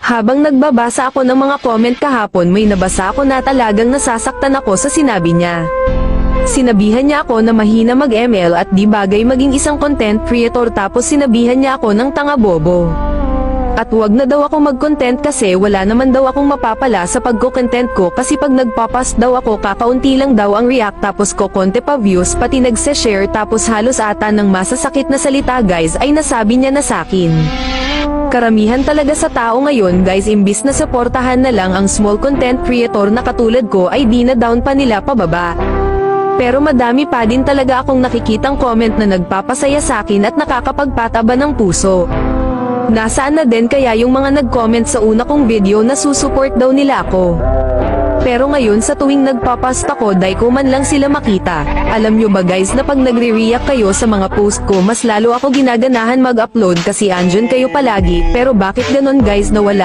Habang nagbabasa ako ng mga comment kahapon, may nabasa ako na talagang nasasaktan ako sa sinabi niya. Sinabihan niya ako na mahina mag-ML at di bagay maging isang content creator, tapos sinabihan niya ako ng tanga bobo. At wag na daw ako mag-content kasi wala naman daw akong mapapala sa pagko-content ko, kasi pag nagpapost daw ako kakaunti lang daw ang react, tapos ko konti pa views pati nagse-share, tapos halos ata ng masasakit na salita guys ay nasabi niya na sakin. Karamihan talaga sa tao ngayon guys, imbis na suportahan na lang ang small content creator na katulad ko ay di na down pa nila pababa. Pero madami pa din talaga akong nakikitang comment na nagpapasaya sa akin at nakakapagpataba ng puso. Nasaan na din kaya yung mga nag-comment sa una kong video na susupport daw nila ako? Pero ngayon sa tuwing nagpapost ako, dahil ko man lang sila makita. Alam nyo ba guys na pag nagre-react kayo sa mga post ko, mas lalo ako ginaganahan mag-upload kasi andyan kayo palagi. Pero bakit ganon guys na wala